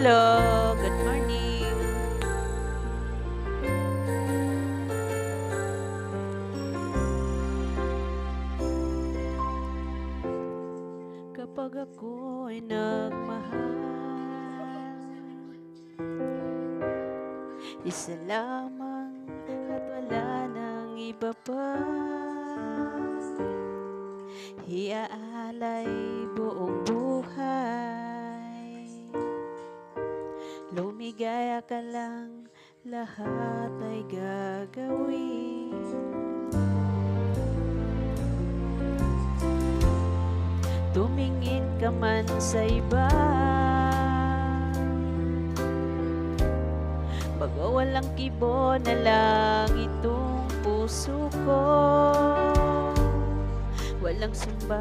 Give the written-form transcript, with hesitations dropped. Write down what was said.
Hello, good morning. Kapag ako'y nagmahal, isa lamang at wala nang iba pa, iaalay buong buhay. Lumigaya ka lang, lahat ay gagawin. Tumingin ka man sa iba, baga walang kibo na lang itong puso ko. Walang sumba